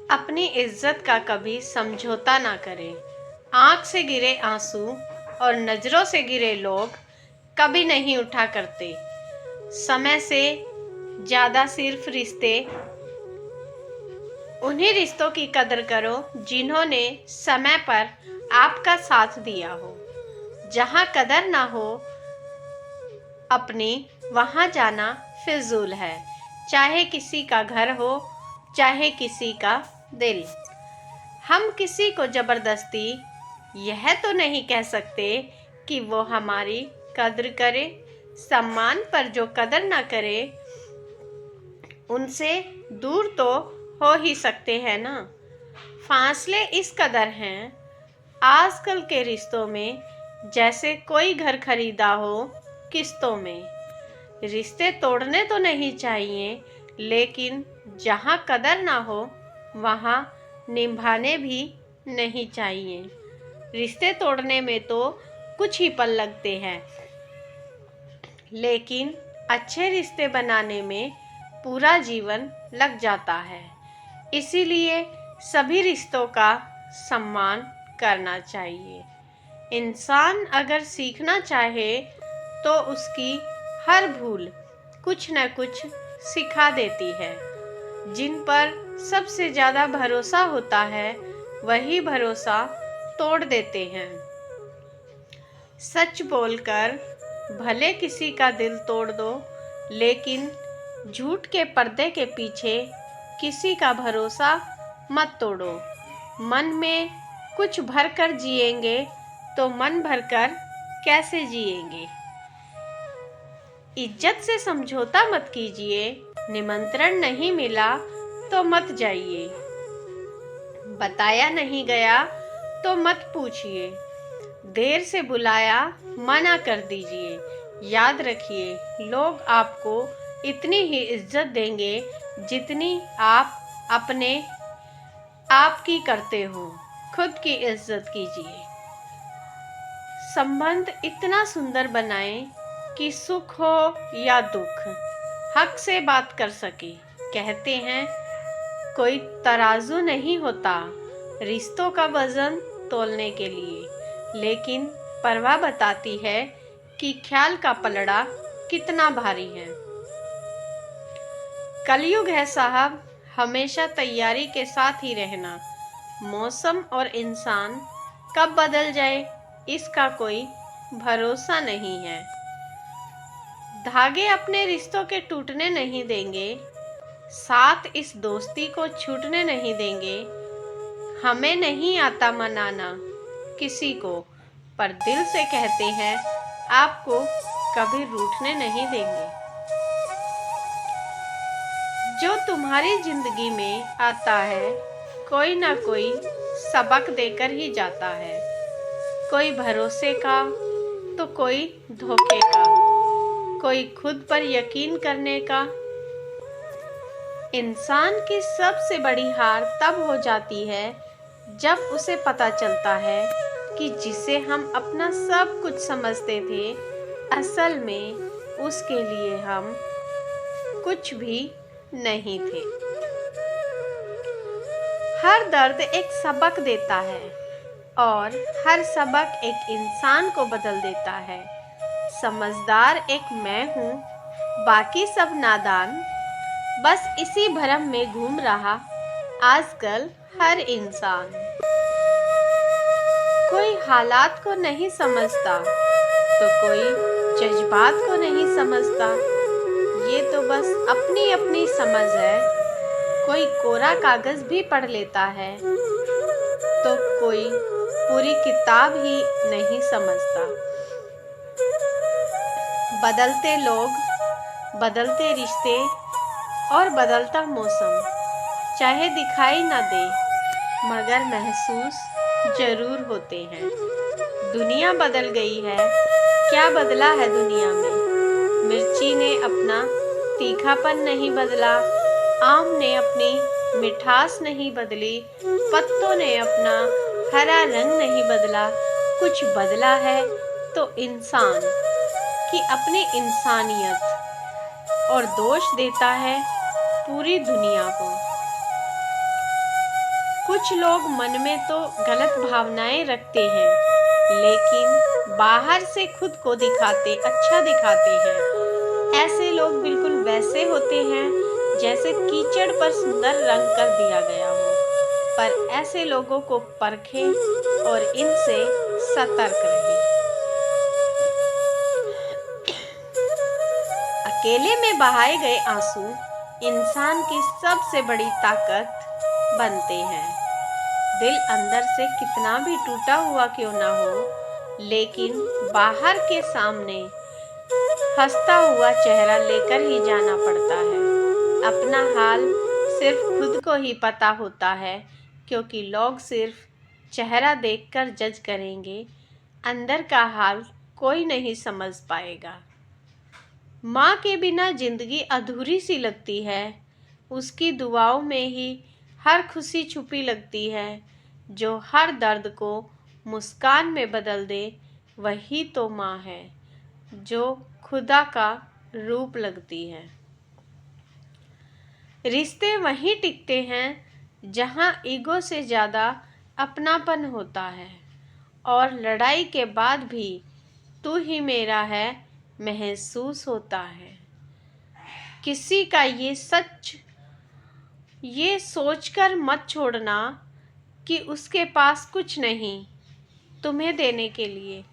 अपनी इज्जत का कभी समझौता ना करें। आँख से गिरे आंसू और नज़रों से गिरे लोग कभी नहीं उठा करते। समय से ज़्यादा सिर्फ रिश्ते, उन्हीं रिश्तों की कदर करो जिन्होंने समय पर आपका साथ दिया हो। जहाँ कदर ना हो अपनी, वहाँ जाना फिजूल है। चाहे किसी का घर हो, चाहे किसी का दिल। हम किसी को ज़बरदस्ती यह तो नहीं कह सकते कि वो हमारी कद्र करे। सम्मान पर जो कदर ना करे उनसे दूर तो हो ही सकते हैं ना। फासले इस कदर हैं आजकल के रिश्तों में, जैसे कोई घर खरीदा हो किस्तों में। रिश्ते तोड़ने तो नहीं चाहिए, लेकिन जहाँ कदर ना हो वहाँ निभाने भी नहीं चाहिए। रिश्ते तोड़ने में तो कुछ ही पल लगते हैं, लेकिन अच्छे रिश्ते बनाने में पूरा जीवन लग जाता है। इसीलिए सभी रिश्तों का सम्मान करना चाहिए। इंसान अगर सीखना चाहे तो उसकी हर भूल कुछ न कुछ सिखा देती है। जिन पर सबसे ज़्यादा भरोसा होता है वही भरोसा तोड़ देते हैं। सच बोलकर भले किसी का दिल तोड़ दो, लेकिन झूठ के पर्दे के पीछे किसी का भरोसा मत तोड़ो। मन में कुछ भर कर जिएंगे तो मन भरकर कैसे जिएंगे। इज्जत से समझौता मत कीजिए। निमंत्रण नहीं मिला तो मत जाइए। बताया नहीं गया तो मत पूछिए। देर से बुलाया मना कर दीजिए। याद रखिए, लोग आपको इतनी ही इज्जत देंगे जितनी आप अपने आप की करते हो। खुद की इज्जत कीजिए। संबंध इतना सुंदर बनाएं कि सुख हो या दुख हक से बात कर सके। कहते हैं कोई तराजू नहीं होता रिश्तों का वजन तोलने के लिए, लेकिन परवाह बताती है कि ख्याल का पलड़ा कितना भारी है। कलयुग है साहब, हमेशा तैयारी के साथ ही रहना। मौसम और इंसान कब बदल जाए इसका कोई भरोसा नहीं है। धागे अपने रिश्तों के टूटने नहीं देंगे, साथ इस दोस्ती को छूटने नहीं देंगे। हमें नहीं आता मनाना किसी को, पर दिल से कहते हैं आपको कभी रूठने नहीं देंगे। जो तुम्हारी जिंदगी में आता है कोई ना कोई सबक देकर ही जाता है। कोई भरोसे का तो कोई धोखे का, कोई खुद पर यकीन करने का। इंसान की सबसे बड़ी हार तब हो जाती है जब उसे पता चलता है कि जिसे हम अपना सब कुछ समझते थे, असल में उसके लिए हम कुछ भी नहीं थे। हर दर्द एक सबक देता है और हर सबक एक इंसान को बदल देता है। समझदार एक मैं हूँ, बाकी सब नादान। बस इसी भ्रम में घूम रहा आजकल हर इंसान। कोई हालात को नहीं समझता तो कोई जज्बात को नहीं समझता। ये तो बस अपनी अपनी समझ है। कोई कोरा कागज भी पढ़ लेता है तो कोई पूरी किताब ही नहीं समझता। बदलते लोग, बदलते रिश्ते और बदलता मौसम चाहे दिखाई ना दे मगर महसूस जरूर होते हैं। दुनिया बदल गई है, क्या बदला है दुनिया में। मिर्ची ने अपना तीखापन नहीं बदला, आम ने अपनी मिठास नहीं बदली, पत्तों ने अपना हरा रंग नहीं बदला। कुछ बदला है तो इंसान की अपनी इंसानियत, और दोष देता है पूरी दुनिया को। कुछ लोग मन में तो गलत भावनाएं रखते हैं, लेकिन बाहर से खुद को अच्छा दिखाते हैं। ऐसे लोग बिल्कुल वैसे होते हैं जैसे कीचड़ पर सुंदर रंग कर दिया गया हो। पर ऐसे लोगों को परखें और इनसे सतर्क रहें। अकेले में बहाए गए आंसू इंसान की सबसे बड़ी ताकत बनते हैं। दिल अंदर से कितना भी टूटा हुआ क्यों ना हो, लेकिन बाहर के सामने हंसता हुआ चेहरा लेकर ही जाना पड़ता है। अपना हाल सिर्फ खुद को ही पता होता है, क्योंकि लोग सिर्फ चेहरा देखकर जज करेंगे, अंदर का हाल कोई नहीं समझ पाएगा। माँ के बिना जिंदगी अधूरी सी लगती है। उसकी दुआओं में ही हर खुशी छुपी लगती है। जो हर दर्द को मुस्कान में बदल दे, वही तो माँ है, जो खुदा का रूप लगती है। रिश्ते वहीं टिकते हैं जहाँ ईगो से ज़्यादा अपनापन होता है, और लड़ाई के बाद भी तू ही मेरा है महसूस होता है। किसी का ये सोचकर मत छोड़ना कि उसके पास कुछ नहीं तुम्हें देने के लिए।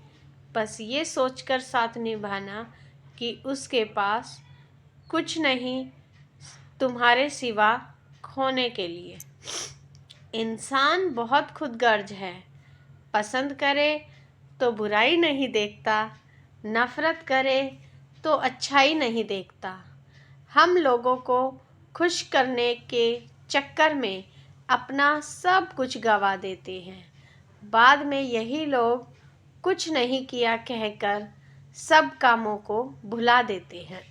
बस ये सोचकर साथ निभाना कि उसके पास कुछ नहीं तुम्हारे सिवा खोने के लिए। इंसान बहुत खुदगर्ज है। पसंद करे तो बुराई नहीं देखता, नफरत करे तो अच्छाई नहीं देखता। हम लोगों को खुश करने के चक्कर में अपना सब कुछ गंवा देते हैं। बाद में यही लोग कुछ नहीं किया कहकर सब कामों को भुला देते हैं।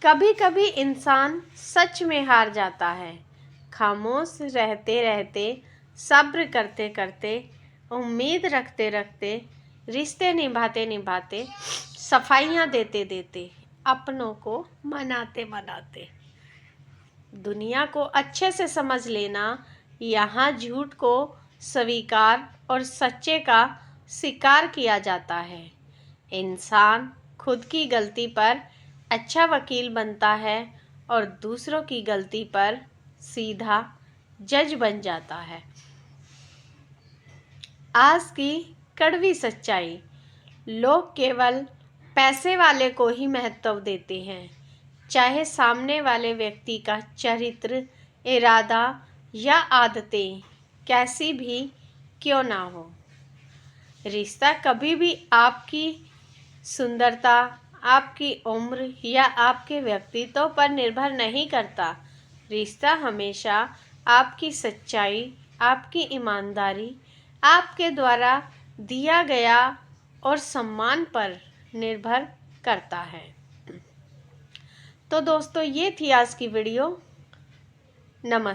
कभी कभी इंसान सच में हार जाता है। खामोश रहते रहते, सब्र करते करते, उम्मीद रखते रखते, रिश्ते निभाते निभाते, सफाइयाँ देते देते, अपनों को मनाते मनाते। दुनिया को अच्छे से समझ लेना, यहाँ झूठ को स्वीकार और सच्चे का स्वीकार किया जाता है। इंसान खुद की गलती पर अच्छा वकील बनता है और दूसरों की गलती पर सीधा जज बन जाता है। आज की कड़वी सच्चाई, लोग केवल पैसे वाले को ही महत्व देते हैं, चाहे सामने वाले व्यक्ति का चरित्र, इरादा या आदतें कैसी भी क्यों ना हो। रिश्ता कभी भी आपकी सुंदरता, आपकी उम्र या आपके व्यक्तित्व पर निर्भर नहीं करता। रिश्ता हमेशा आपकी सच्चाई, आपकी ईमानदारी, आपके द्वारा दिया गया और सम्मान पर निर्भर करता है। तो दोस्तों, ये थी आज की वीडियो। नमस्कार।